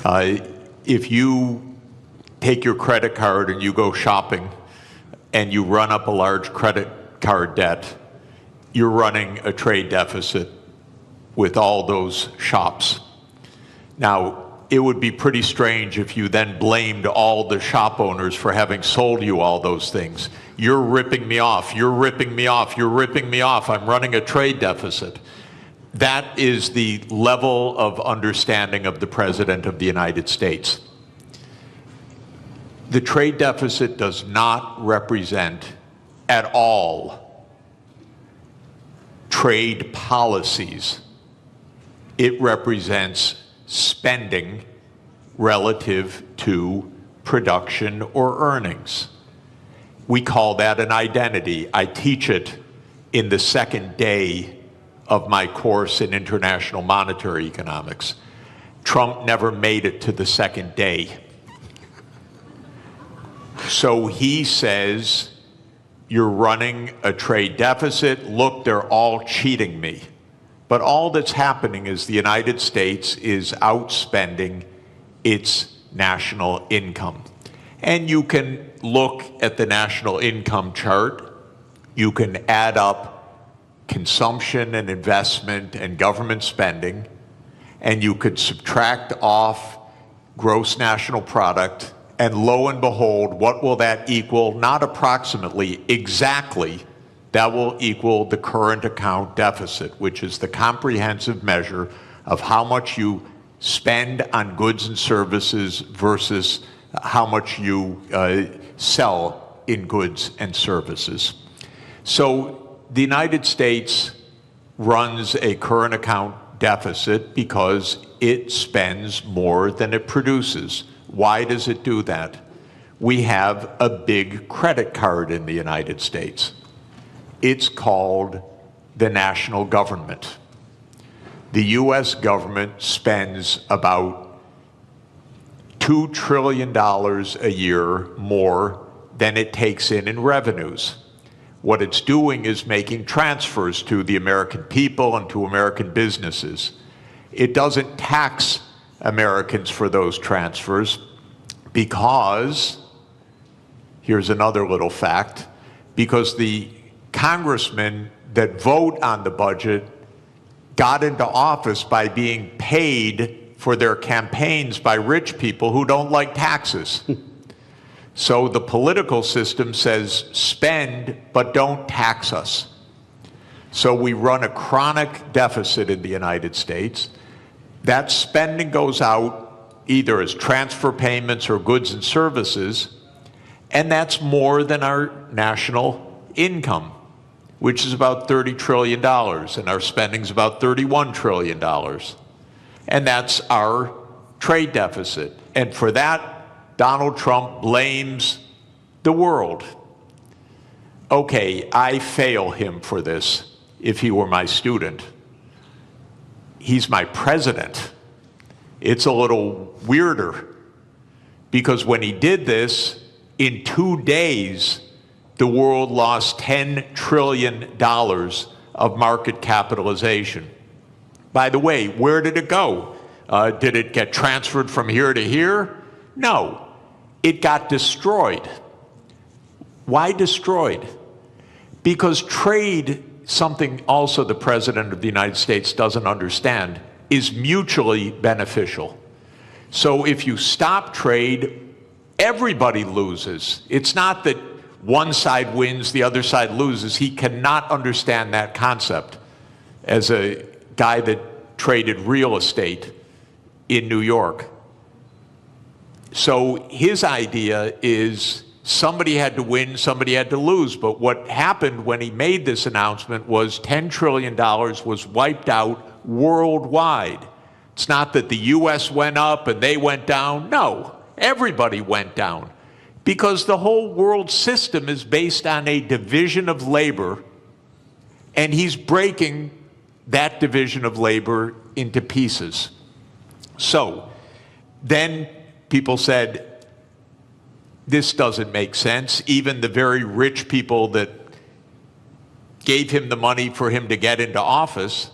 If you take your credit card and you go shopping and you run up a large credit card debt, you're running a trade deficit with all those shops. Now, it would be pretty strange if you then blamed all the shop owners for having sold you all those things. You're ripping me off, you're ripping me off, you're ripping me off, I'm running a trade deficit. That is the level of understanding of the President of the United States. The trade deficit does not represent at all trade policies. It represents spending relative to production or earnings. We call that an identity. I teach it in the second day of my course in international monetary economics. Trump never made it to the second day. So he says, you're running a trade deficit, look, they're all cheating me. But all that's happening is the United States is outspending its national income. And you can look at the national income chart, you can add up consumption and investment and government spending, and you could subtract off gross national product, and lo and behold, what will that equal? Not approximately, exactly. That will equal the current account deficit, which is the comprehensive measure of how much you spend on goods and services versus how much you sell in goods and services. So the United States runs a current account deficit because it spends more than it produces. Why does it do that? We have a big credit card in the United States. It's called the national government. The US government spends about $2 trillion a year more than it takes in revenues. What it's doing is making transfers to the American people and to American businesses. It doesn't tax Americans for those transfers because, here's another little fact, because the congressmen that vote on the budget got into office by being paid for their campaigns by rich people who don't like taxes. So the political system says spend, but don't tax us. So we run a chronic deficit in the United States. That spending goes out either as transfer payments or goods and services, and that's more than our national income, which is about $30 trillion, and our spending is about $31 trillion. And that's our trade deficit. And for that, Donald Trump blames the world. Okay, I fail him for this if he were my student. He's my president. It's a little weirder because when he did this, in 2 days, the world lost $10 trillion of market capitalization. By the way, where did it go? Did it get transferred from here to here? No, it got destroyed. Why destroyed? Because trade, something also the President of the United States doesn't understand, is mutually beneficial. So if you stop trade, everybody loses. It's not that one side wins, the other side loses. He cannot understand that concept as a guy that traded real estate in New York. So his idea is somebody had to win, somebody had to lose. But what happened when he made this announcement was $10 trillion was wiped out worldwide. It's not that the US went up and they went down. No, everybody went down. Because the whole world system is based on a division of labor, and he's breaking that division of labor into pieces. So then people said, this doesn't make sense. Even the very rich people that gave him the money for him to get into office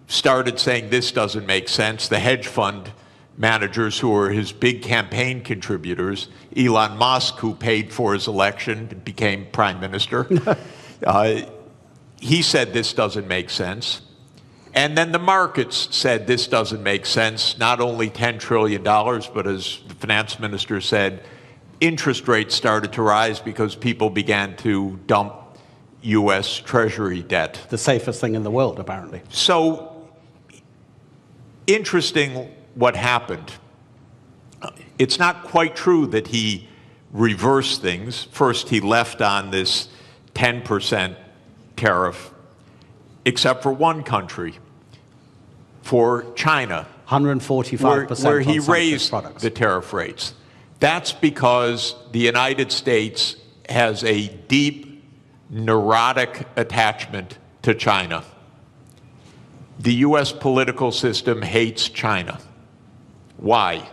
started saying this doesn't make sense. The hedge fund managers who were his big campaign contributors. Elon Musk, who paid for his election and became prime minister. He said this doesn't make sense. And then the markets said this doesn't make sense. Not only $10 trillion, but as the finance minister said, interest rates started to rise because people began to dump U.S. Treasury debt. The safest thing in the world, apparently. So, interesting what happened. It's not quite true that he reversed things. First, he left on this 10% tariff, except for one country, for China. 145% where he on some raised products. The tariff rates. That's because the United States has a deep, neurotic attachment to China. The U.S. political system hates China. Why?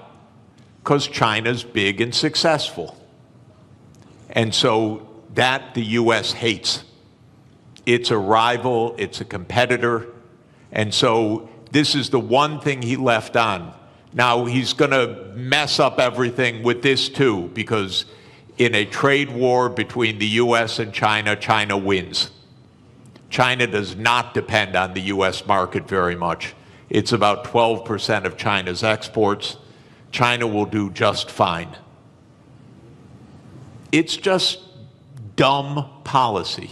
Because China's big and successful. And so that the U.S. hates. It's a rival, it's a competitor, and so this is the one thing he left on. Now, he's going to mess up everything with this too, because in a trade war between the U.S. and China, China wins. China does not depend on the U.S. market very much. It's about 12% of China's exports. China will do just fine. It's just dumb policy.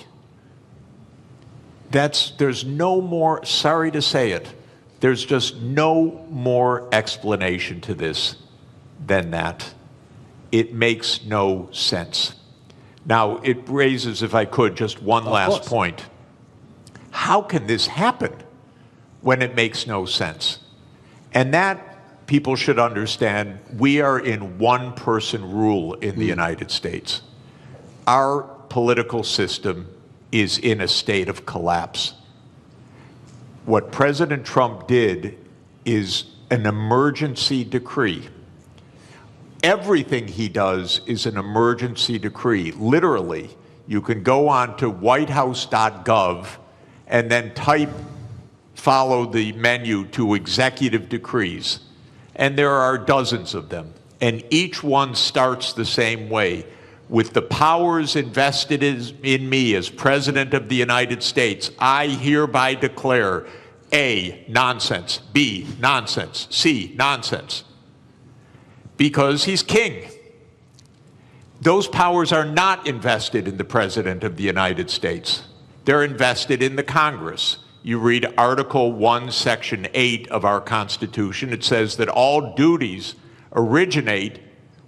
There's no more, sorry to say it, there's just no more explanation to this than that. It makes no sense. Now, it raises, if I could, just one last point. How can this happen when it makes no sense? And that, people should understand, we are in one-person rule in the United States. Our political system is in a state of collapse. What President Trump did is an emergency decree. Everything he does is an emergency decree. Literally, you can go on to whitehouse.gov and then follow the menu to executive decrees. And there are dozens of them. And each one starts the same way. With the powers invested in me as President of the United States, I hereby declare A, nonsense, B, nonsense, C, nonsense. Because he's king. Those powers are not invested in the President of the United States. They're invested in the Congress. You read Article 1, Section 8 of our Constitution. It says that all duties originate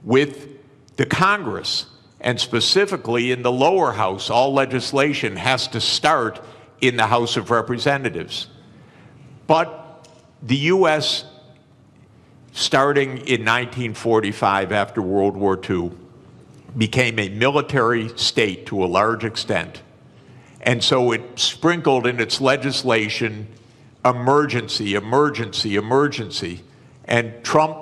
with the Congress. And specifically in the lower house, all legislation has to start in the House of Representatives. But the U.S., starting in 1945 after World War II, became a military state to a large extent. And so it sprinkled in its legislation emergency, emergency, emergency. And Trump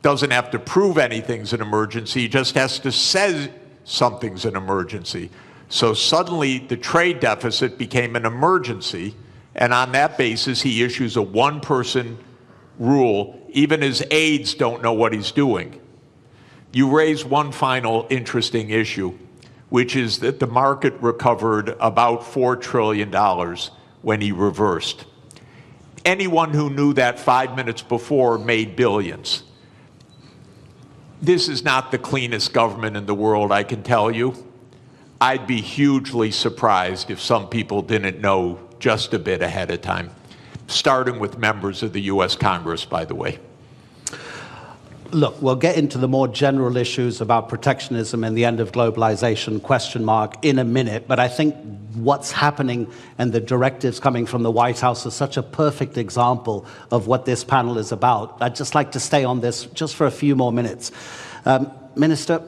doesn't have to prove anything's an emergency, he just has to say something's an emergency. So suddenly the trade deficit became an emergency, and on that basis he issues a one-person rule. Even his aides don't know what he's doing. You raise one final interesting issue, which is that the market recovered about $4 trillion when he reversed. Anyone who knew that 5 minutes before made billions. This is not the cleanest government in the world, I can tell you. I'd be hugely surprised if some people didn't know just a bit ahead of time, starting with members of the U.S. Congress, by the way. Look, we'll get into the more general issues about protectionism and the end of globalization, question mark, in a minute. But I think what's happening and the directives coming from the White House is such a perfect example of what this panel is about. I'd just like to stay on this just for a few more minutes. Minister,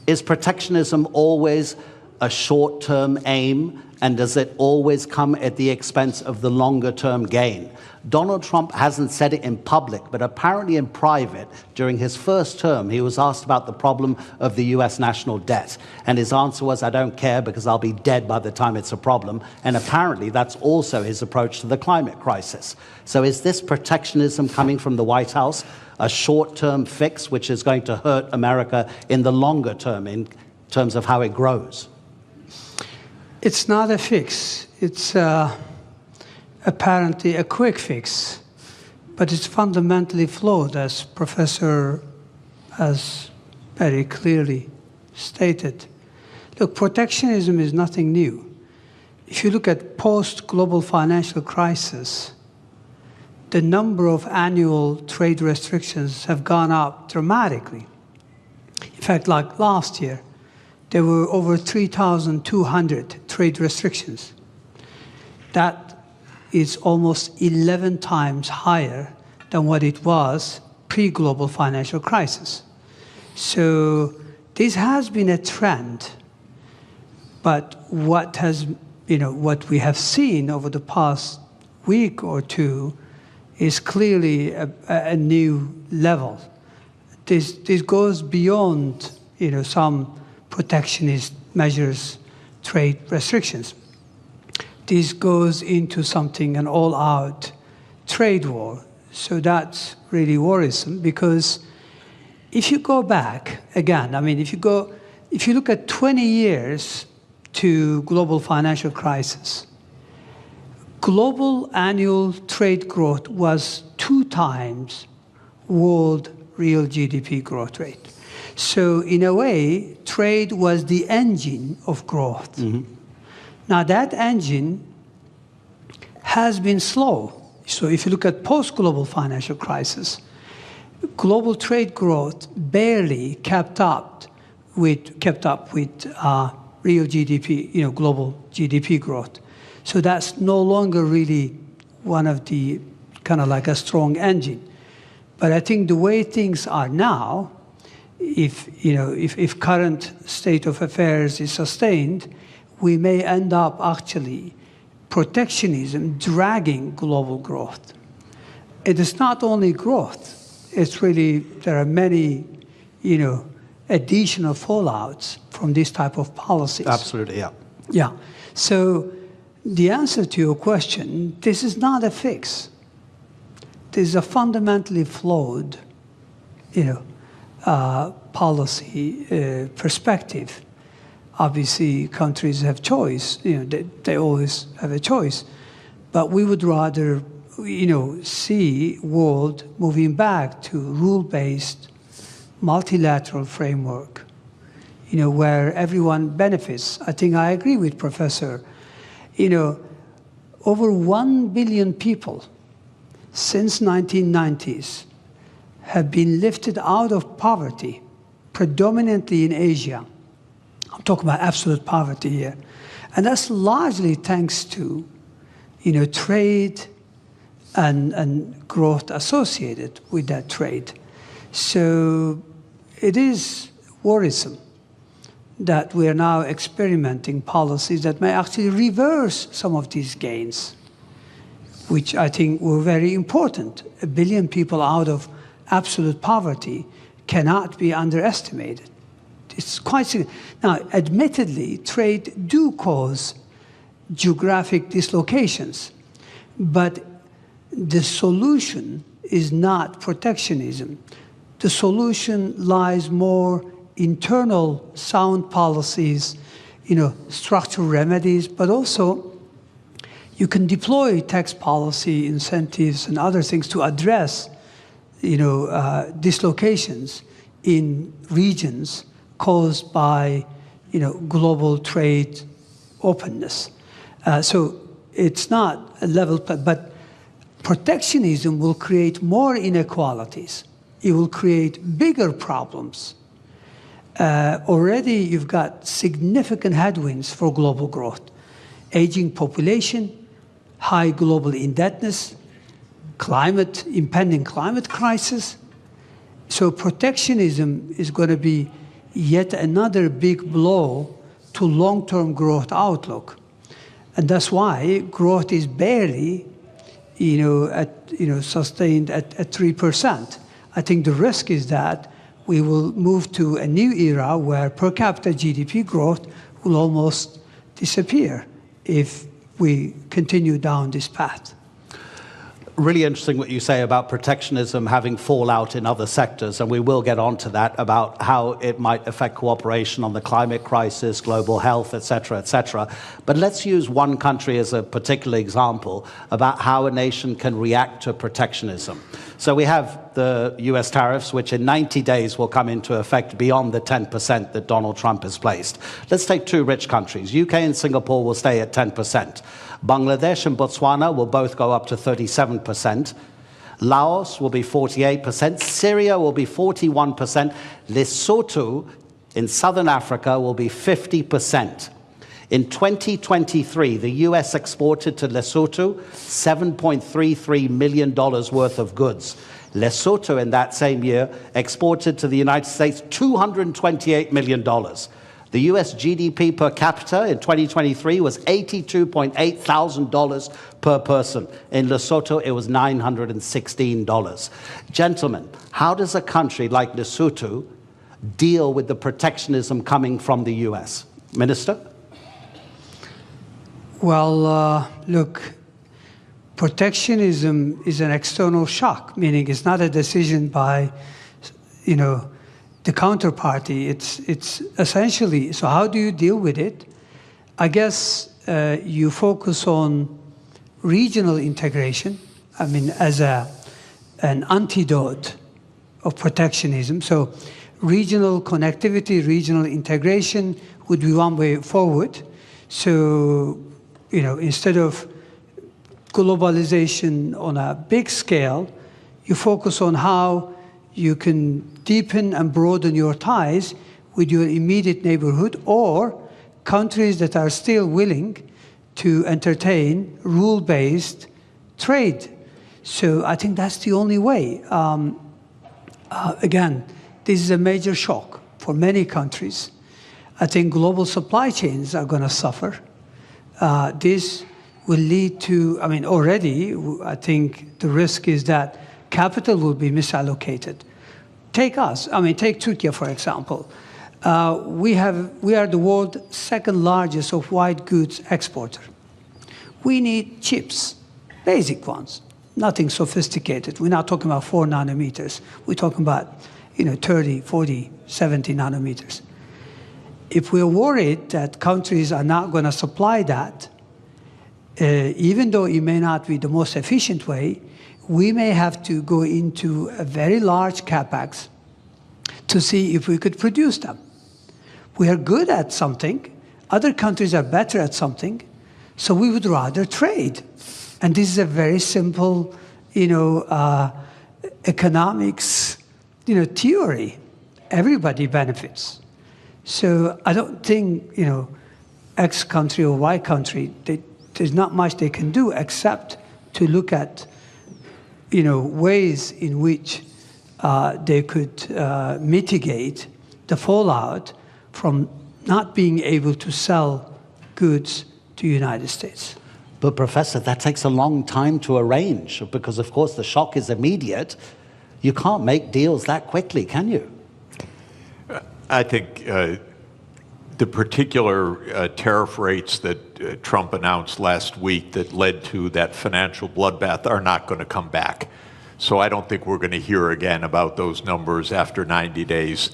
is protectionism always a short-term aim And does it always come at the expense of the longer-term gain? Donald Trump hasn't said it in public, but apparently in private, during his first term, he was asked about the problem of the US national debt. And his answer was, I don't care because I'll be dead by the time it's a problem. And apparently that's also his approach to the climate crisis. So is this protectionism coming from the White House a short-term fix which is going to hurt America in the longer term in terms of how it grows? It's not a fix. It's apparently a quick fix, but it's fundamentally flawed, as Professor has very clearly stated. Look, protectionism is nothing new. If you look at post-global financial crisis, the number of annual trade restrictions have gone up dramatically. In fact, like last year, there were over 3,200 trade restrictions. That is almost 11 times higher than what it was pre-global financial crisis. So this has been a trend, but what we have seen over the past week or two is clearly a new level. This goes beyond some protectionist measures, trade restrictions. This goes into something, an all-out trade war. So that's really worrisome, because if you go back, again, if you look at 20 years to global financial crisis, global annual trade growth was 2 times world real GDP growth rate. So in a way, trade was the engine of growth. Mm-hmm. Now that engine has been slow. So if you look at post-global financial crisis, global trade growth barely kept up with real GDP, global GDP growth. So that's no longer really one of the kind of like a strong engine. But I think the way things are now, if current state of affairs is sustained, we may end up actually protectionism dragging global growth. It is not only growth, it's really, there are many, additional fallouts from this type of policies. Absolutely, yeah. Yeah. So the answer to your question, this is not a fix. This is a fundamentally flawed, policy perspective. Obviously, countries have choice. They always have a choice. But we would rather, see world moving back to rule-based, multilateral framework, where everyone benefits. I think I agree with Professor. Over 1 billion people since 1990s have been lifted out of poverty, predominantly in Asia. I'm talking about absolute poverty here. And that's largely thanks to, trade and growth associated with that trade. So it is worrisome that we are now experimenting policies that may actually reverse some of these gains, which I think were very important. 1 billion people out of absolute poverty cannot be underestimated. It's quite significant. Now, admittedly, trade do cause geographic dislocations, but the solution is not protectionism. The solution lies more internal sound policies, structural remedies, but also you can deploy tax policy incentives and other things to address, dislocations in regions caused by, global trade openness. So it's not a level, but protectionism will create more inequalities. It will create bigger problems. Already you've got significant headwinds for global growth. Aging population, high global indebtedness, impending climate crisis. So protectionism is going to be yet another big blow to long-term growth outlook. And that's why growth is barely, sustained at 3%. I think the risk is that we will move to a new era where per capita GDP growth will almost disappear if we continue down this path. Really interesting what you say about protectionism having fallout in other sectors, and we will get onto that, about how it might affect cooperation on the climate crisis, global health, et cetera, et cetera. But let's use one country as a particular example about how a nation can react to protectionism. So we have the US tariffs, which in 90 days will come into effect beyond the 10% that Donald Trump has placed. Let's take two rich countries. UK and Singapore will stay at 10%. Bangladesh and Botswana will both go up to 37%. Laos will be 48%. Syria will be 41%. Lesotho in southern Africa will be 50%. In 2023, the US exported to Lesotho $7.33 million worth of goods. Lesotho in that same year exported to the United States $228 million. The US GDP per capita in 2023 was $82,800 per person. In Lesotho, it was $916. Gentlemen, how does a country like Lesotho deal with the protectionism coming from the US? Minister? Well, look, protectionism is an external shock, meaning it's not a decision by, the counterparty. It's essentially, so how do you deal with it? I guess you focus on regional integration, as an antidote of protectionism. So regional connectivity, regional integration would be one way forward. So, instead of globalization on a big scale, you focus on how you can deepen and broaden your ties with your immediate neighborhood or countries that are still willing to entertain rule-based trade. So I think that's the only way. Again, this is a major shock for many countries. I think global supply chains are going to suffer. This will lead to, already, I think the risk is that capital will be misallocated. Take us, take Turkey, for example. We are the world's second largest of white goods exporter. We need chips, basic ones, nothing sophisticated. We're not talking about 4 nanometers. We're talking about, 30, 40, 70 nanometers. If we're worried that countries are not going to supply that, even though it may not be the most efficient way, we may have to go into a very large capex to see if we could produce them. We are good at something. Other countries are better at something. So we would rather trade. And this is a very simple, economics, theory. Everybody benefits. So I don't think, X country or Y country, there's not much they can do except to look at, ways in which they could mitigate the fallout from not being able to sell goods to the United States. But Professor, that takes a long time to arrange because, of course, the shock is immediate. You can't make deals that quickly, can you? I think the particular tariff rates that Trump announced last week that led to that financial bloodbath are not going to come back. So I don't think we're going to hear again about those numbers after 90 days.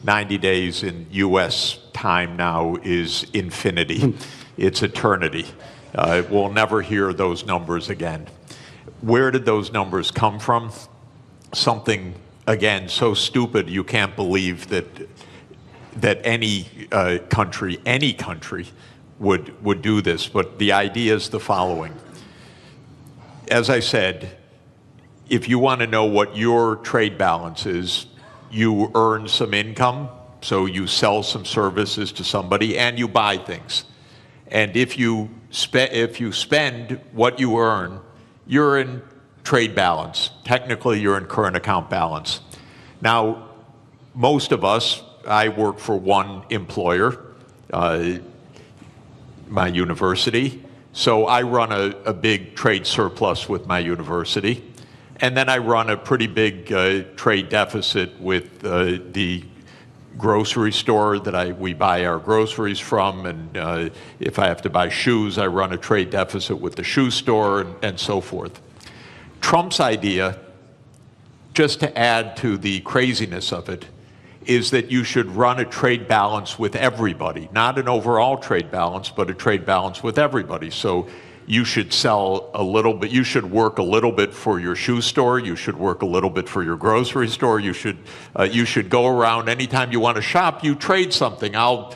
90 days in U.S. time now is infinity. It's eternity. We'll never hear those numbers again. Where did those numbers come from? Something, again, so stupid you can't believe that any country would do this. But the idea is the following. As I said, if you want to know what your trade balance is, you earn some income, so you sell some services to somebody and you buy things. And if you spend what you earn, you're in trade balance. Technically, you're in current account balance. Now, most of us, I work for one employer, my university. So I run a big trade surplus with my university, and then I run a pretty big trade deficit with the grocery store that we buy our groceries from, and if I have to buy shoes, I run a trade deficit with the shoe store, and so forth. Trump's idea, just to add to the craziness of it, is that you should run a trade balance with everybody, not an overall trade balance, but a trade balance with everybody. So you should sell a little bit, you should work a little bit for your shoe store, you should work a little bit for your grocery store, you should go around anytime you want to shop, you trade something. I'll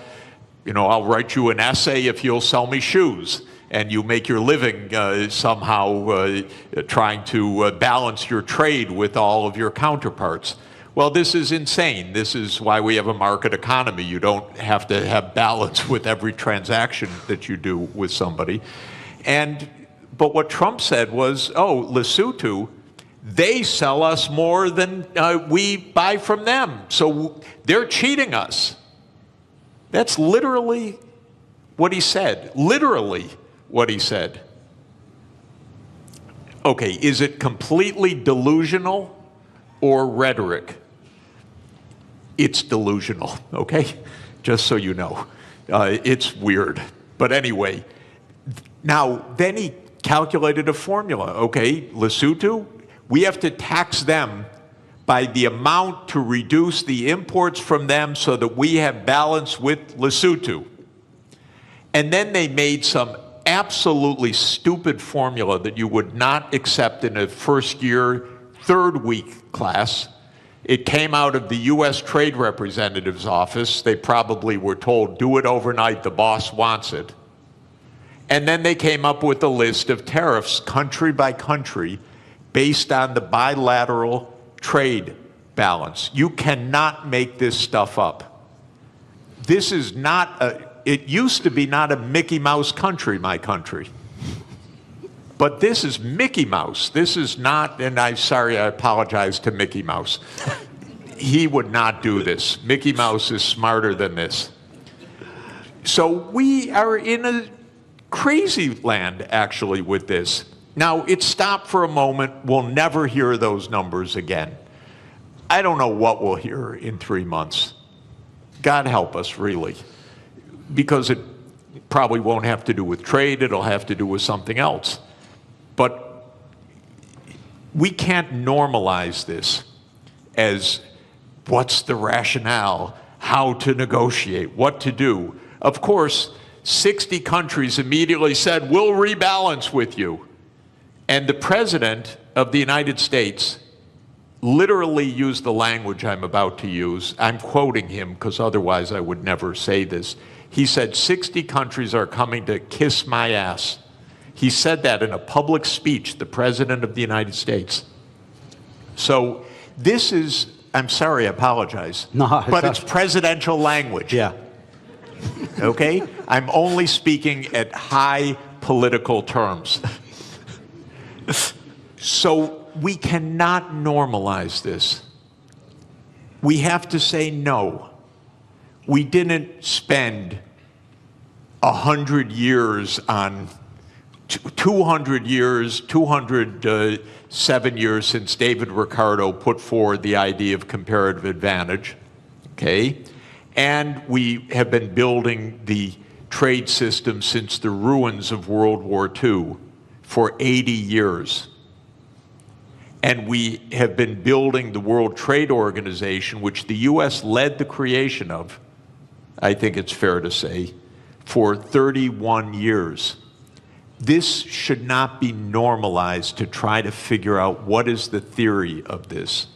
write you an essay if you'll sell me shoes. And you make your living somehow trying to balance your trade with all of your counterparts. Well, this is insane. This is why we have a market economy. You don't have to have balance with every transaction that you do with somebody. But what Trump said was, oh, Lesotho, they sell us more than we buy from them. So they're cheating us. That's literally what he said. Literally what he said. Okay, is it completely delusional or rhetoric? It's delusional, okay? Just so you know. It's weird. But anyway, now, then he calculated a formula. Okay, Lesotho, we have to tax them by the amount to reduce the imports from them so that we have balance with Lesotho. And then they made some absolutely stupid formula that you would not accept in a first year, third week class. It came out of the US Trade Representative's office. They probably were told, do it overnight, the boss wants it. And then they came up with a list of tariffs, country by country, based on the bilateral trade balance. You cannot make this stuff up. This is not it used to be not a Mickey Mouse country, my country. But this is Mickey Mouse. This is not, and I apologize to Mickey Mouse. He would not do this. Mickey Mouse is smarter than this. So we are in a crazy land, actually, with this. Now, it stopped for a moment. We'll never hear those numbers again. I don't know what we'll hear in 3 months. God help us, really. Because it probably won't have to do with trade. It'll have to do with something else. But we can't normalize this as what's the rationale, how to negotiate, what to do. Of course, 60 countries immediately said, we'll rebalance with you. And the President of the United States literally used the language I'm about to use. I'm quoting him because otherwise I would never say this. He said, 60 countries are coming to kiss my ass. He said that in a public speech, the President of the United States. So this is, I'm sorry, I apologize. No, but it's presidential language. Yeah. Okay? I'm only speaking at high political terms. So we cannot normalize this. We have to say no. We didn't spend 100 years on 200 years, 207 years since David Ricardo put forward the idea of comparative advantage, okay? And we have been building the trade system since the ruins of World War II for 80 years. And we have been building the World Trade Organization, which the US led the creation of, I think it's fair to say, for 31 years. This should not be normalized to try to figure out what is the theory of this.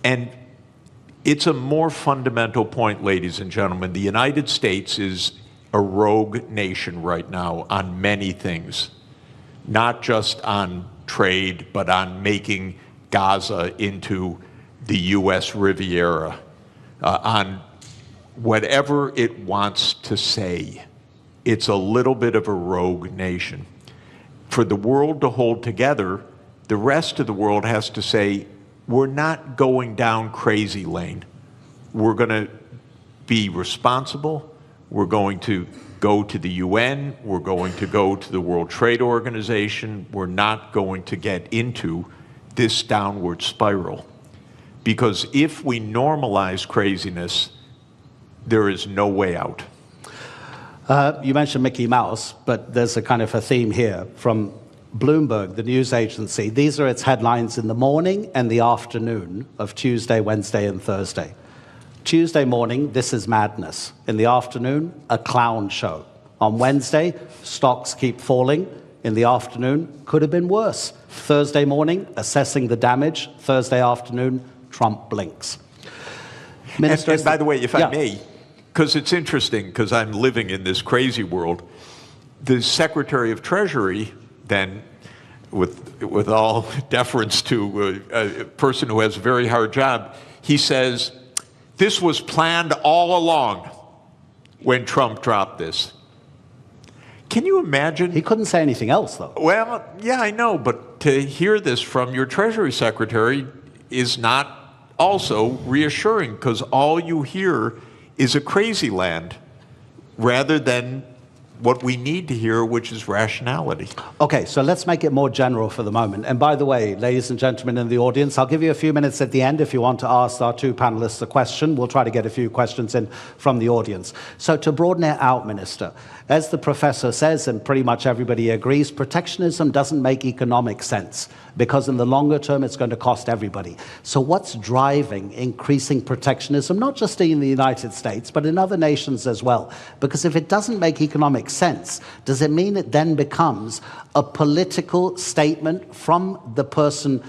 And it's a more fundamental point, ladies and gentlemen. The United States is a rogue nation right now on many things, not just on trade, but on making Gaza into the US Riviera, on whatever it wants to say. It's a little bit of a rogue nation. For the world to hold together, the rest of the world has to say, we're not going down crazy lane. We're going to be responsible. We're going to go to the UN. We're going to go to the World Trade Organization. We're not going to get into this downward spiral. Because if we normalize craziness, there is no way out. You mentioned Mickey Mouse, but there's a kind of a theme here from Bloomberg, the news agency. These are its headlines in the morning and the afternoon of Tuesday, Wednesday, and Thursday. Tuesday morning, this is madness. In the afternoon, a clown show. On Wednesday, stocks keep falling. In the afternoon, could have been worse. Thursday morning, assessing the damage. Thursday afternoon, Trump blinks. Minister, and by the way, if I may, because it's interesting, because I'm living in this crazy world, the Secretary of Treasury then, with all deference to a person who has a very hard job, he says, this was planned all along when Trump dropped this. Can you imagine? He couldn't say anything else, though. Well, yeah, I know, but to hear this from your Treasury Secretary is not also reassuring, because all you hear is a crazy land rather than what we need to hear, which is rationality. Okay, so let's make it more general for the moment. And by the way, ladies and gentlemen in the audience, I'll give you a few minutes at the end if you want to ask our two panelists a question. We'll try to get a few questions in from the audience. So to broaden it out, Minister, as the professor says, and pretty much everybody agrees, protectionism doesn't make economic sense because in the longer term, it's going to cost everybody. So what's driving increasing protectionism, not just in the United States, but in other nations as well? Because if it doesn't make economic sense, does it mean it then becomes a political statement from the person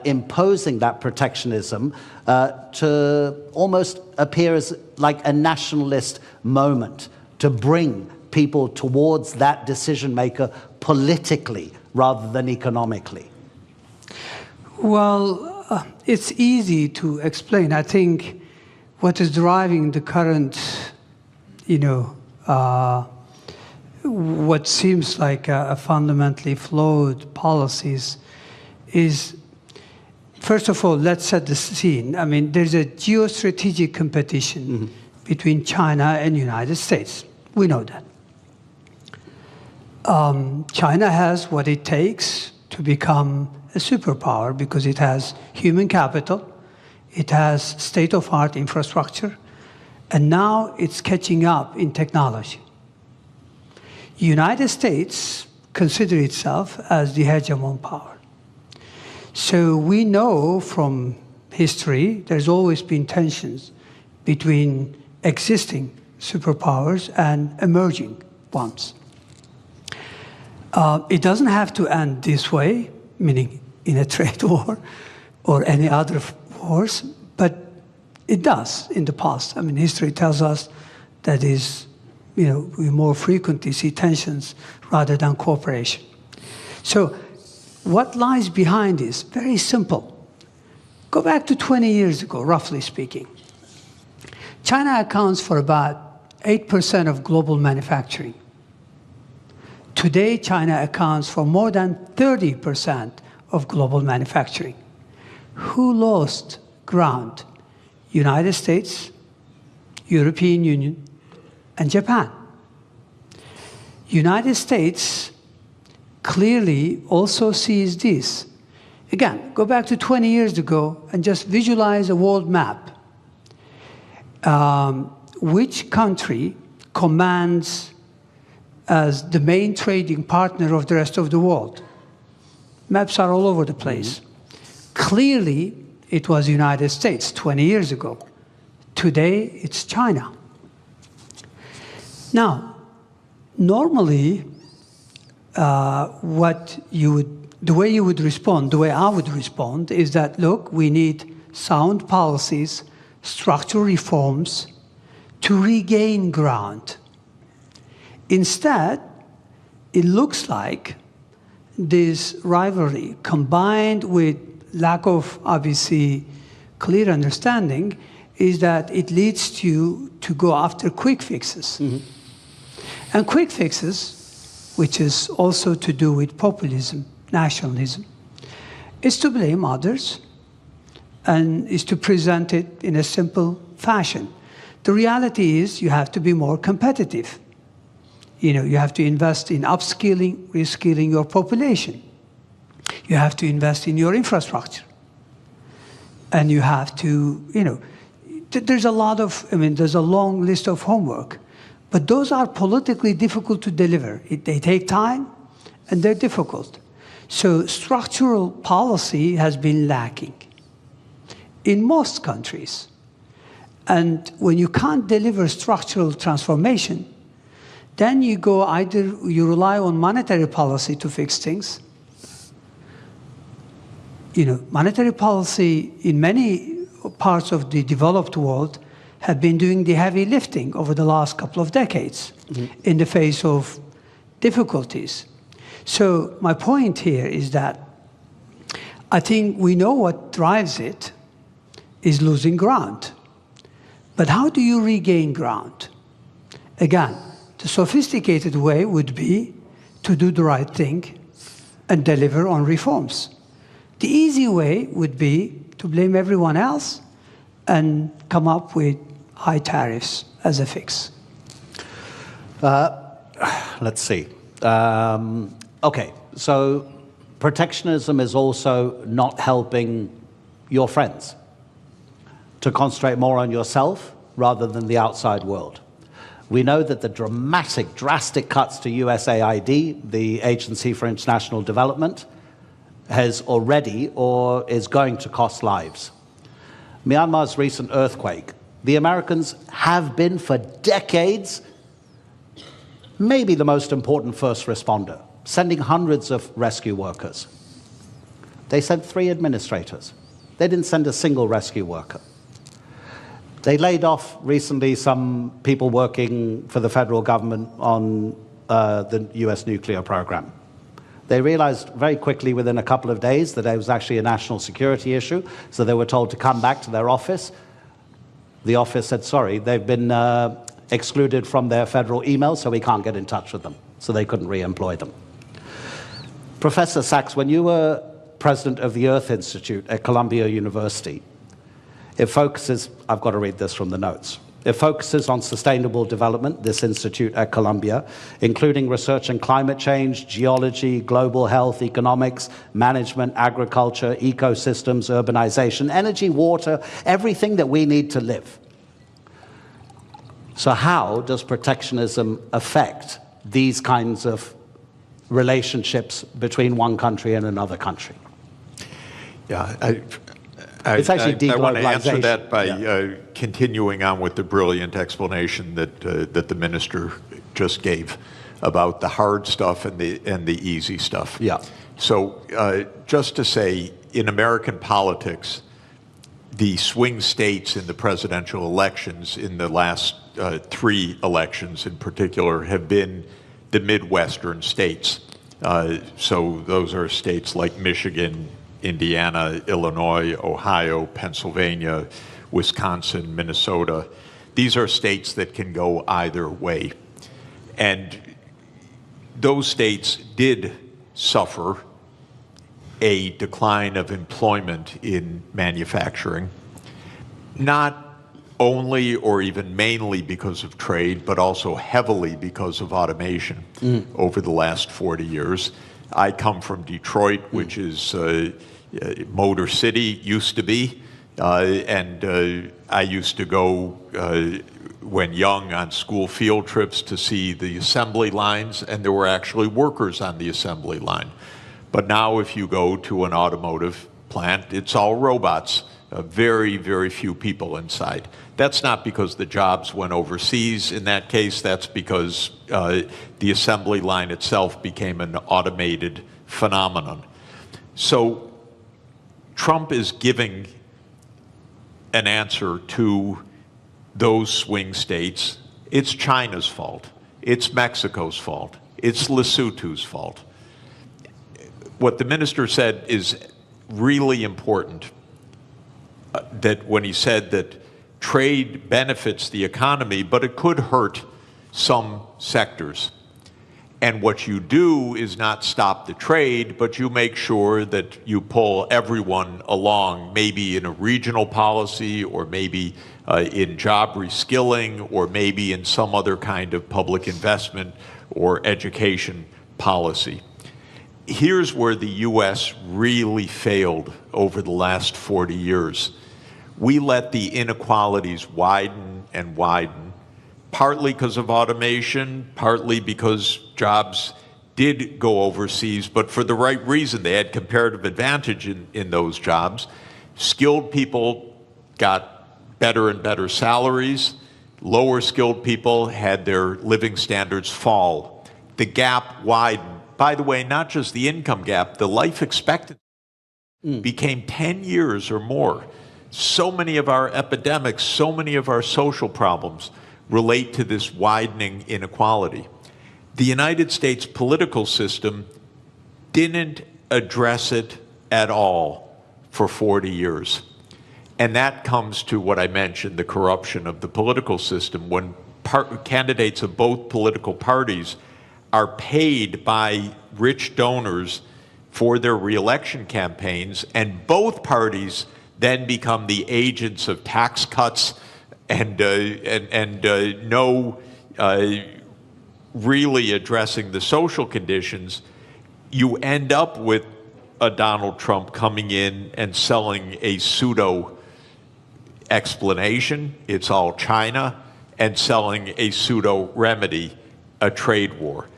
imposing that protectionism to almost appear as like a nationalist moment to bring people towards that decision maker politically rather than economically? Well, it's easy to explain. I think what is driving the current, what seems like a fundamentally flawed policies is, first of all, let's set the scene. I mean, there's a geostrategic competition between China and the United States. We know that. China has what it takes to become a superpower because it has human capital, it has state-of-the-art infrastructure, and now it's catching up in technology. The United States considers itself as the hegemon power. So we know from history there's always been tensions between existing superpowers and emerging ones. It doesn't have to end this way, meaning in a trade war or any other wars, but it does in the past. I mean, history tells us that we more frequently see tensions rather than cooperation. So what lies behind this? Very simple. Go back to 20 years ago, roughly speaking. China accounts for about 8% of global manufacturing. Today, China accounts for more than 30% of global manufacturing. Who lost ground? United States, European Union, and Japan. United States clearly also sees this. Again, go back to 20 years ago and just visualize a world map. Which country commands as the main trading partner of the rest of the world? Maps are all over the place. Clearly, it was the United States 20 years ago. Today, it's China. Now, normally, the way you would respond, the way I would respond, is that, look, we need sound policies, structural reforms to regain ground. Instead, it looks like this rivalry, combined with lack of, obviously, clear understanding, is that it leads you to go after quick fixes. And quick fixes, which is also to do with populism, nationalism, is to blame others and is to present it in a simple fashion. The reality is you have to be more competitive. You have to invest in upskilling, reskilling your population. You have to invest in your infrastructure. And you have to, there's a lot of, there's a long list of homework. But those are politically difficult to deliver. They take time, and they're difficult. So structural policy has been lacking in most countries. And when you can't deliver structural transformation, then you rely on monetary policy to fix things. Monetary policy in many parts of the developed world have been doing the heavy lifting over the last couple of decades in the face of difficulties. So my point here is that I think we know what drives it is losing ground. But how do you regain ground? Again, the sophisticated way would be to do the right thing and deliver on reforms. The easy way would be to blame everyone else and come up with high tariffs as a fix. Let's see. Okay, so protectionism is also not helping your friends to concentrate more on yourself rather than the outside world. We know that the drastic cuts to USAID, the Agency for International Development, has already or is going to cost lives. Myanmar's recent earthquake, the Americans have been for decades maybe the most important first responder, sending hundreds of rescue workers. They sent 3 administrators. They didn't send a single rescue worker. They laid off recently some people working for the federal government on the US nuclear program. They realized very quickly within a couple of days that it was actually a national security issue, so they were told to come back to their office. The office said, sorry, they've been excluded from their federal emails, so we can't get in touch with them. So they couldn't re-employ them. Professor Sachs, when you were president of the Earth Institute at Columbia University, it focuses, I've got to read this from the notes. It focuses on sustainable development, this institute at Columbia, including research in climate change, geology, global health, economics, management, agriculture, ecosystems, urbanization, energy, water, everything that we need to live. So how does protectionism affect these kinds of relationships between one country and another country? Yeah, It's actually deglobalization. I want to answer that by continuing on with the brilliant explanation that the minister just gave about the hard stuff and the easy stuff. Yeah. So just to say, in American politics, the swing states in the presidential elections in the last 3 elections in particular have been the Midwestern states. So those are states like Michigan, Indiana, Illinois, Ohio, Pennsylvania, Wisconsin, Minnesota. These are states that can go either way. And those states did suffer a decline of employment in manufacturing, not only or even mainly because of trade, but also heavily because of automation over the last 40 years. I come from Detroit, which is Motor City, used to be, and I used to go when young on school field trips to see the assembly lines, and there were actually workers on the assembly line. But now if you go to an automotive plant, it's all robots, very, very few people inside. That's not because the jobs went overseas. In that case, that's because the assembly line itself became an automated phenomenon. So Trump is giving an answer to those swing states. It's China's fault. It's Mexico's fault. It's Lesotho's fault. What the minister said is really important, that when he said that trade benefits the economy, but it could hurt some sectors. And what you do is not stop the trade, but you make sure that you pull everyone along, maybe in a regional policy, or maybe in job reskilling, or maybe in some other kind of public investment or education policy. Here's where the US really failed over the last 40 years. We let the inequalities widen and widen, partly because of automation, partly because jobs did go overseas, but for the right reason. They had comparative advantage in those jobs. Skilled people got better and better salaries. Lower skilled people had their living standards fall. The gap widened. By the way, not just the income gap, the life expectancy became 10 years or more. So many of our epidemics, so many of our social problems relate to this widening inequality. The United States political system didn't address it at all for 40 years. And that comes to what I mentioned, the corruption of the political system. When candidates of both political parties are paid by rich donors for their reelection campaigns, and both parties then become the agents of tax cuts and no really addressing the social conditions, you end up with a Donald Trump coming in and selling a pseudo explanation, it's all China, and selling a pseudo remedy, a trade war.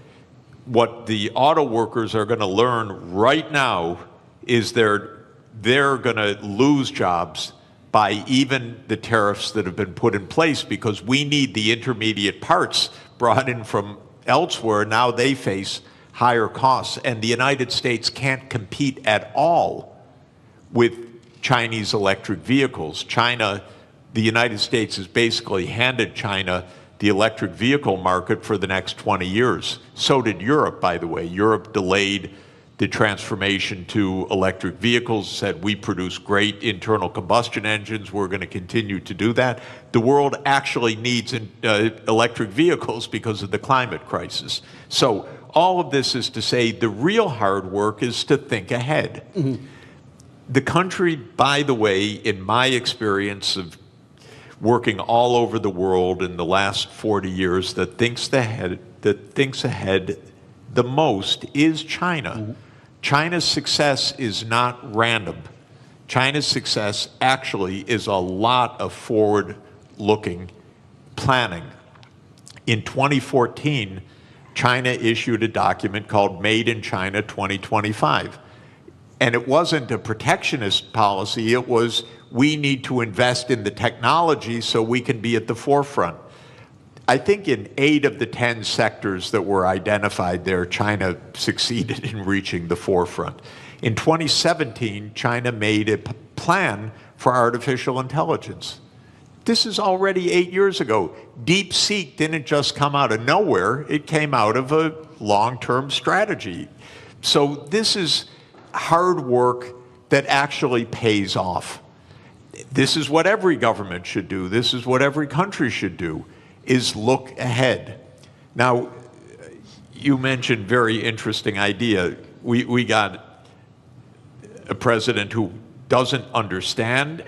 What the auto workers are going to learn right now is they're going to lose jobs by even the tariffs that have been put in place, because we need the intermediate parts brought in from elsewhere. Now they face higher costs, and the United States can't compete at all with Chinese electric vehicles. The United States has basically handed China the electric vehicle market for the next 20 years. So did Europe, by the way. Europe delayed the transformation to electric vehicles, said we produce great internal combustion engines, we're going to continue to do that. The world actually needs electric vehicles because of the climate crisis. So all of this is to say the real hard work is to think ahead. Mm-hmm. The country, by the way, in my experience of working all over the world in the last 40 years, that thinks ahead the most is China. Mm-hmm. China's success is not random. China's success actually is a lot of forward-looking planning. In 2014, China issued a document called Made in China 2025. And it wasn't a protectionist policy, it was we need to invest in the technology so we can be at the forefront. I think in 8 of the 10 sectors that were identified there, China succeeded in reaching the forefront. In 2017, China made a plan for artificial intelligence. This is already 8 years ago. DeepSeek didn't just come out of nowhere, it came out of a long-term strategy. So this is hard work that actually pays off. This is what every government should do. This is what every country should do, is look ahead. Now, you mentioned very interesting idea. We got a president who doesn't understand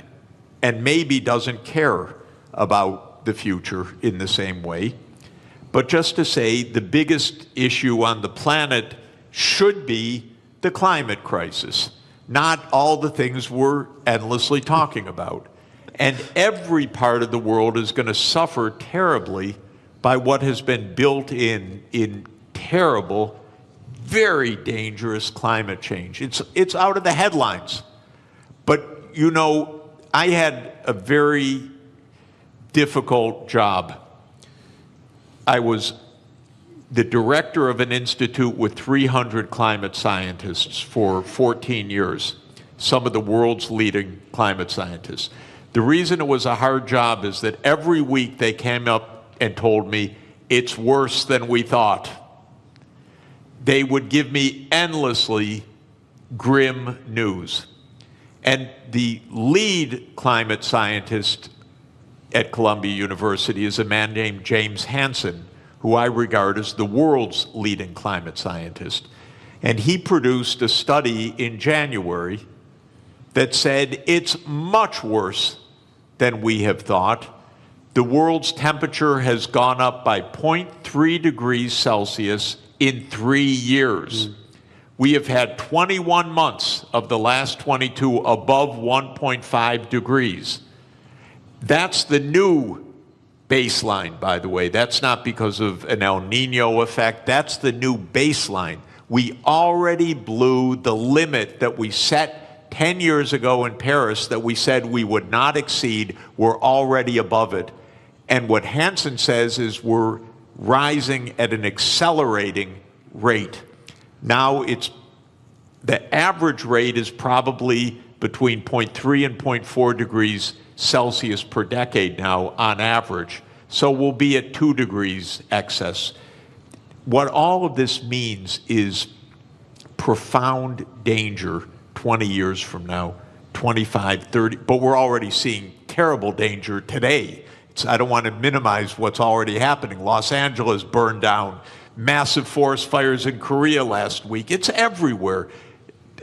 and maybe doesn't care about the future in the same way. But just to say, the biggest issue on the planet should be the climate crisis, not all the things we're endlessly talking about. And every part of the world is going to suffer terribly by what has been built in terrible, very dangerous climate change. It's out of the headlines. But, you know, I had a very difficult job. I was the director of an institute with 300 climate scientists for 14 years, some of the world's leading climate scientists. The reason it was a hard job is that every week they came up and told me, it's worse than we thought. They would give me endlessly grim news. And the lead climate scientist at Columbia University is a man named James Hansen, who I regard as the world's leading climate scientist. And he produced a study in January that said it's much worse than we have thought. The world's temperature has gone up by 0.3 degrees Celsius in 3 years. We have had 21 months of the last 22 above 1.5 degrees. That's the new baseline, by the way. That's not because of an El Nino effect. That's the new baseline. We already blew the limit that we set 10 years ago in Paris that we said we would not exceed. We're already above it. And what Hansen says is we're rising at an accelerating rate. Now the average rate is probably between 0.3 and 0.4 degrees Celsius per decade now on average. So we'll be at 2 degrees excess. What all of this means is profound danger 20 years from now, 25, 30, but we're already seeing terrible danger today. I don't want to minimize what's already happening. Los Angeles burned down, massive forest fires in Korea last week. It's everywhere.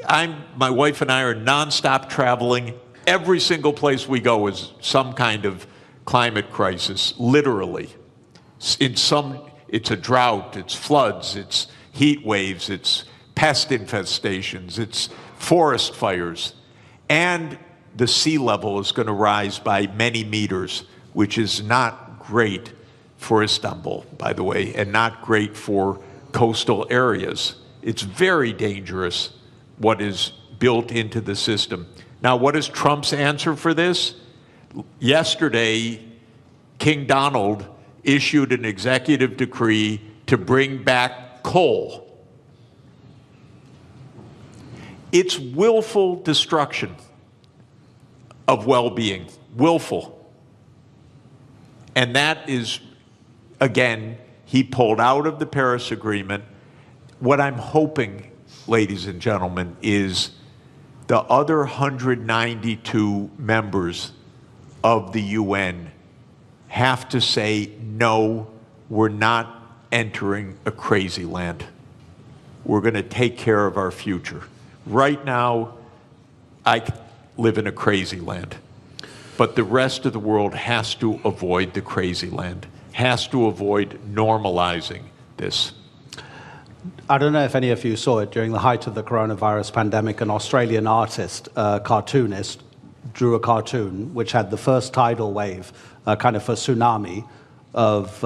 My wife and I are nonstop traveling. Every single place we go is some kind of climate crisis, literally. It's a drought, it's floods, it's heat waves, it's pest infestations, it's forest fires. And the sea level is going to rise by many meters, which is not great for Istanbul, by the way, and not great for coastal areas. It's very dangerous what is built into the system. Now, what is Trump's answer for this? Yesterday, King Donald issued an executive decree to bring back coal. It's willful destruction of well-being, willful. And that is, again, he pulled out of the Paris Agreement. What I'm hoping, ladies and gentlemen, is the other 192 members of the UN have to say, no, we're not entering a crazy land. We're going to take care of our future. Right now, I live in a crazy land. But the rest of the world has to avoid the crazy land, has to avoid normalizing this. I don't know if any of you saw it during the height of the coronavirus pandemic. An Australian artist, cartoonist, drew a cartoon which had the first tidal wave, kind of a tsunami of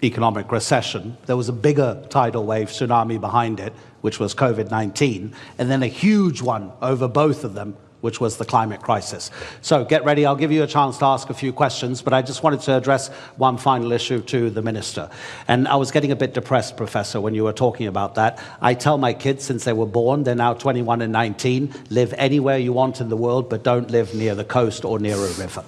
economic recession. There was a bigger tidal wave tsunami behind it, which was COVID-19, and then a huge one over both of them, which was the climate crisis. So get ready, I'll give you a chance to ask a few questions, but I just wanted to address one final issue to the minister. And I was getting a bit depressed, Professor, when you were talking about that. I tell my kids since they were born, they're now 21 and 19, live anywhere you want in the world, but don't live near the coast or near a river.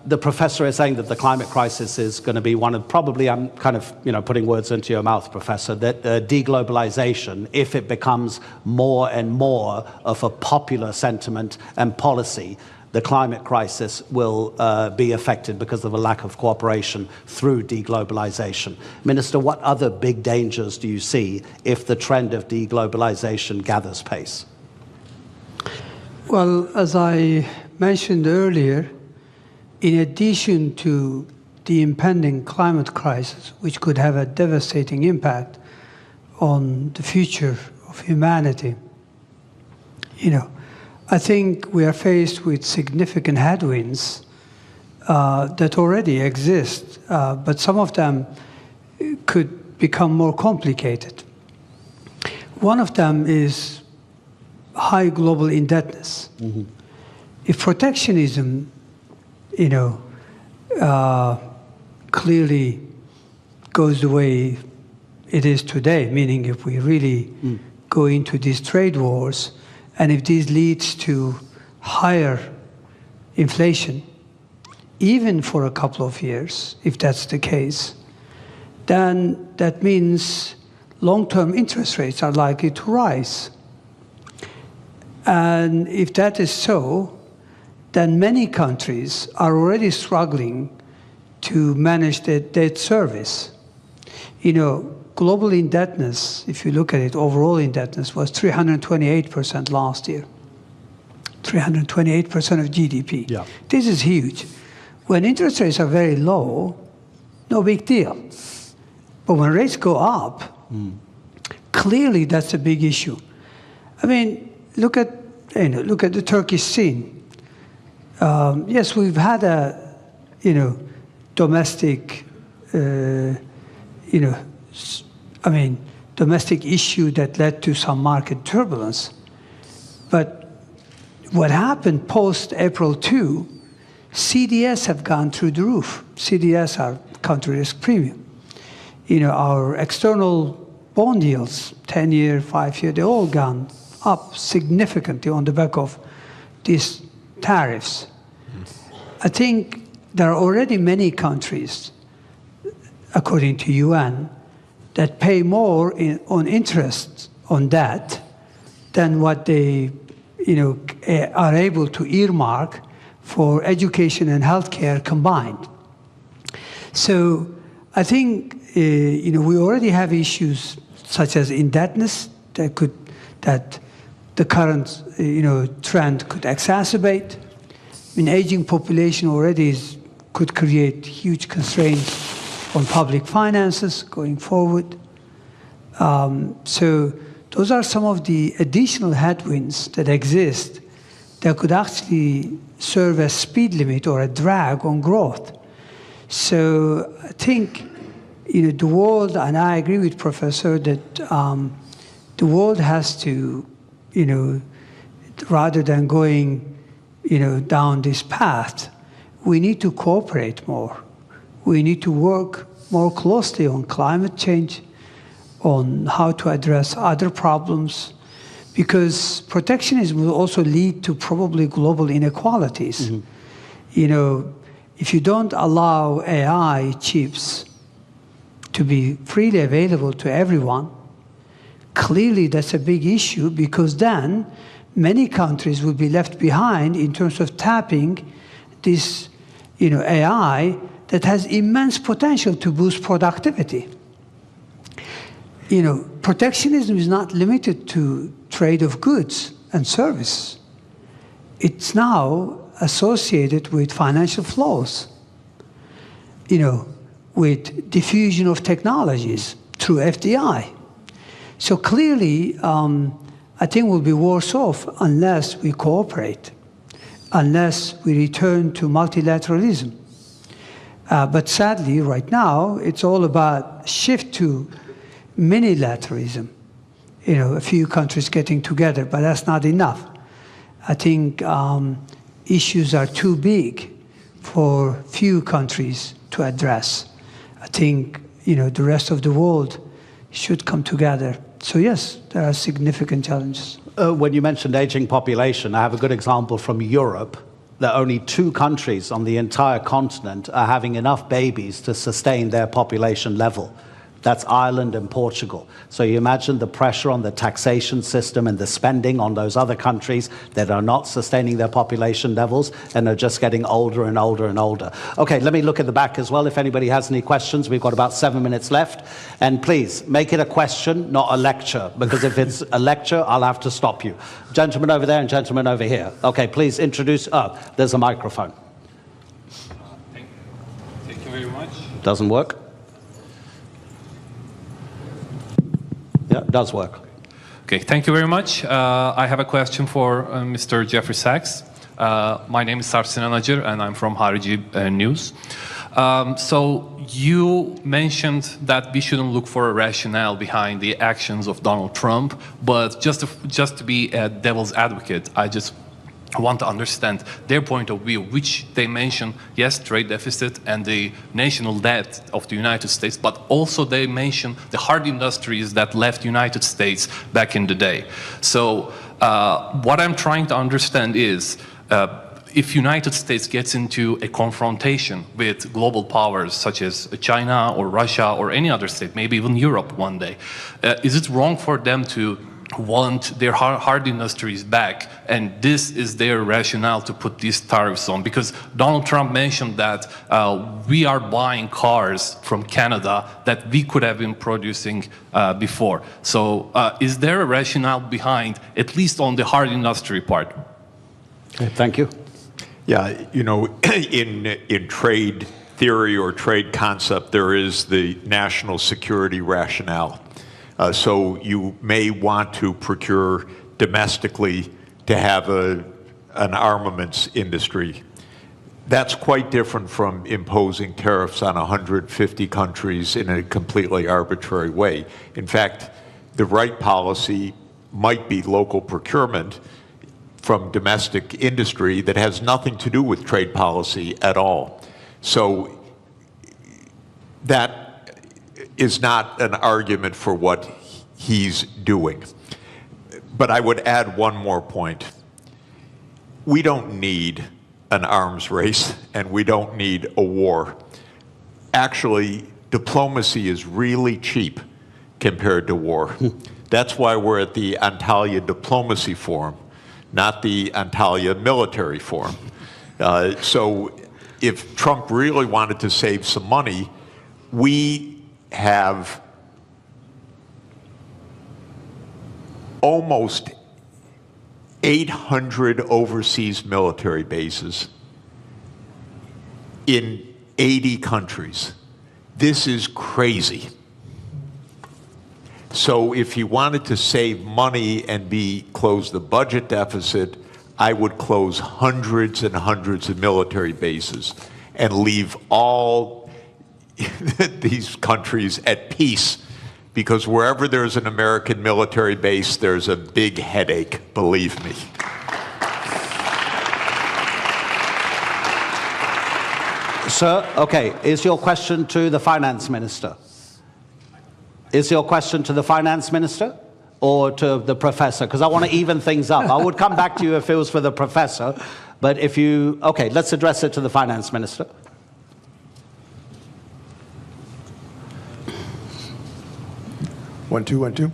The professor is saying that the climate crisis is going to be one of, probably, I'm kind of, putting words into your mouth, Professor, that deglobalization, if it becomes more and more of a popular sentiment and policy, the climate crisis will be affected because of a lack of cooperation through deglobalization. Minister, what other big dangers do you see if the trend of deglobalization gathers pace? Well, as I mentioned earlier, in addition to the impending climate crisis, which could have a devastating impact on the future of humanity, I think we are faced with significant headwinds that already exist, but some of them could become more complicated. One of them is high global indebtedness. Mm-hmm. If protectionism clearly goes the way it is today, meaning if we really go into these trade wars, and if this leads to higher inflation, even for a couple of years, if that's the case, then that means long-term interest rates are likely to rise. And if that is so, then many countries are already struggling to manage their debt service. You know, global indebtedness, if you look at it, overall indebtedness was 328% last year. 328% of GDP. Yeah. This is huge. When interest rates are very low, no big deal. But when rates go up, clearly that's a big issue. I mean, look at the Turkish scene. Yes, we've had a, domestic, domestic issue that led to some market turbulence. But what happened post-April 2, CDS have gone through the roof. CDS are country risk premium. Our external bond yields, 10-year, 5-year, they all gone up significantly on the back of these tariffs. I think there are already many countries, according to UN, that pay more on interest on debt than what they are able to earmark for education and healthcare combined. So I think we already have issues such as indebtedness that the current trend could exacerbate. I mean, aging population already could create huge constraints on public finances going forward. So those are some of the additional headwinds that exist that could actually serve as speed limit or a drag on growth. So I think the world, and I agree with Professor that the world has to, rather than going down this path, we need to cooperate more. We need to work more closely on climate change, on how to address other problems, because protectionism will also lead to probably global inequalities. If you don't allow AI chips to be freely available to everyone, clearly that's a big issue, because then many countries will be left behind in terms of tapping this AI that has immense potential to boost productivity. Protectionism is not limited to trade of goods and service. It's now associated with financial flows, with diffusion of technologies through FDI. So clearly, I think we'll be worse off unless we cooperate, unless we return to multilateralism. But sadly, right now, it's all about shift to minilateralism. A few countries getting together, but that's not enough. I think issues are too big for few countries to address. I think the rest of the world should come together. So yes, there are significant challenges. When you mentioned aging population, I have a good example from Europe, that only 2 countries on the entire continent are having enough babies to sustain their population level. That's Ireland and Portugal. So you imagine the pressure on the taxation system and the spending on those other countries that are not sustaining their population levels and are just getting older and older and older. Okay, let me look at the back as well if anybody has any questions. We've got about 7 minutes left. And please, make it a question, not a lecture, because if it's a lecture, I'll have to stop you. Gentleman over there and gentleman over here. Okay, please introduce, there's a microphone. Thank you very much. Doesn't work? Yeah, it does work. Okay, thank you very much. I have a question for Mr. Jeffrey Sachs. My name is Sarp Sinan Acar, and I'm from Harici News. So you mentioned that we shouldn't look for a rationale behind the actions of Donald Trump, but just to be a devil's advocate, I just want to understand their point of view, which they mention, yes, trade deficit and the national debt of the United States, but also they mention the hard industries that left the United States back in the day. So what I'm trying to understand is, if United States gets into a confrontation with global powers such as China or Russia or any other state, maybe even Europe one day, is it wrong for them to want their hard industries back, and this is their rationale to put these tariffs on. Because Donald Trump mentioned that we are buying cars from Canada that we could have been producing before. So is there a rationale behind, at least on the hard industry part? Okay, thank you. Yeah, you know, in trade theory or trade concept, there is the national security rationale. So you may want to procure domestically to have an armaments industry. That's quite different from imposing tariffs on 150 countries in a completely arbitrary way. In fact, the right policy might be local procurement from domestic industry that has nothing to do with trade policy at all. So that is not an argument for what he's doing. But I would add one more point. We don't need an arms race, and we don't need a war. Actually, diplomacy is really cheap compared to war. That's why we're at the Antalya Diplomacy Forum, not the Antalya Military Forum. So if Trump really wanted to save some money, we have almost 800 overseas military bases in 80 countries. This is crazy. So if he wanted to save money and close the budget deficit, I would close hundreds and hundreds of military bases and leave all these countries at peace, because wherever there's an American military base, there's a big headache, believe me. Sir, okay, is your question to the finance minister? Is your question to the finance minister or to the professor? Because I want to even things up. I would come back to you if it was for the professor, but if you, okay, let's address it to the finance minister. 1, 2, 1, 2.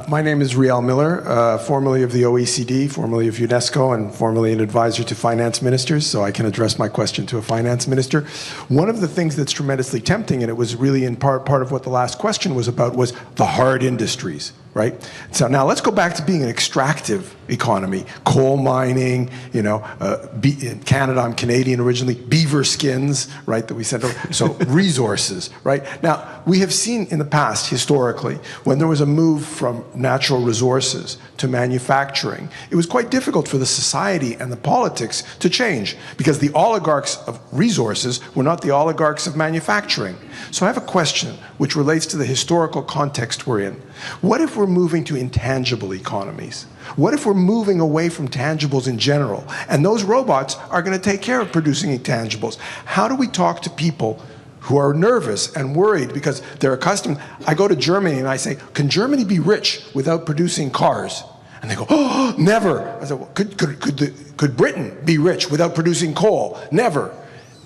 My name is Riel Miller, formerly of the OECD, formerly of UNESCO, and formerly an advisor to finance ministers, so I can address my question to a finance minister. One of the things that's tremendously tempting, and it was really in part of what the last question was about, was the hard industries, right? So now let's go back to being an extractive economy. Coal mining, you know, in Canada, I'm Canadian originally, beaver skins, right, that we sent over. So resources, right? Now, we have seen in the past, historically, when there was a move from natural resources to manufacturing, it was quite difficult for the society and the politics to change, because the oligarchs of resources were not the oligarchs of manufacturing. So I have a question which relates to the historical context we're in. What if we're moving to intangible economies? What if we're moving away from tangibles in general, and those robots are going to take care of producing intangibles? How do we talk to people who are nervous and worried because they're accustomed? I go to Germany and I say, can Germany be rich without producing cars? And they go, oh, never. I said, well, could Britain be rich without producing coal? Never.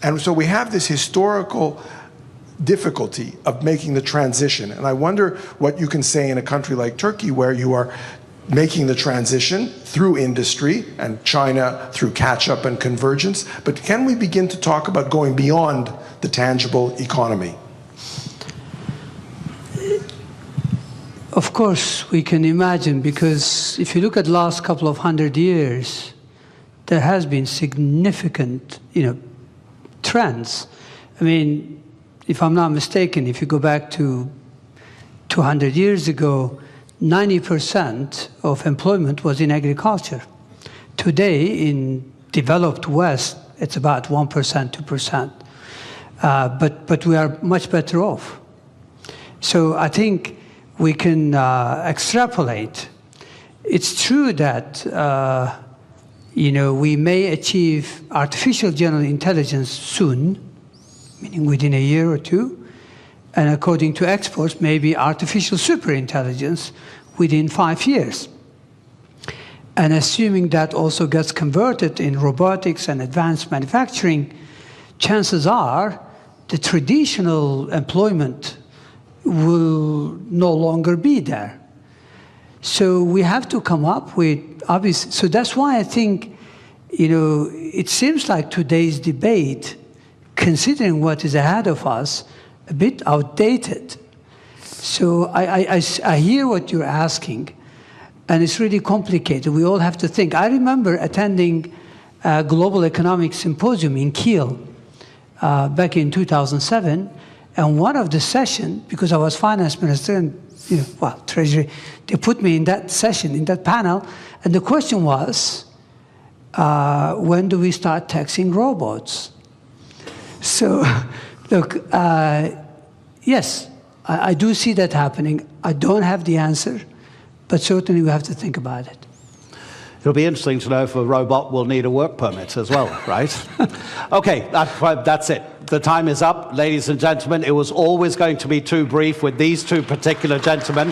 And so we have this historical difficulty of making the transition. And I wonder what you can say in a country like Turkey, where you are making the transition through industry, and China through catch-up and convergence. But can we begin to talk about going beyond the tangible economy? Of course, we can imagine, because if you look at the last couple of 100 years, there has been significant, trends. I mean, if I'm not mistaken, if you go back to 200 years ago, 90% of employment was in agriculture. Today, in developed West, it's about 1%, 2%. But we are much better off. So I think we can extrapolate. It's true that we may achieve artificial general intelligence soon, meaning within a year or two, and according to experts, maybe artificial superintelligence within 5 years. And assuming that also gets converted in robotics and advanced manufacturing, chances are the traditional employment will no longer be there. So we have to come up with, obviously, so that's why I think, it seems like today's debate, considering what is ahead of us, a bit outdated. So I hear what you're asking, and it's really complicated. We all have to think. I remember attending a global economic symposium in Kiel back in 2007, and one of the sessions, because I was finance minister and treasury, they put me in that session, in that panel, and the question was, when do we start taxing robots? So, look, yes, I do see that happening. I don't have the answer, but certainly we have to think about it. It'll be interesting to know if a robot will need a work permit as well, right? Okay, that's it. The time is up, ladies and gentlemen. It was always going to be too brief with these two particular gentlemen.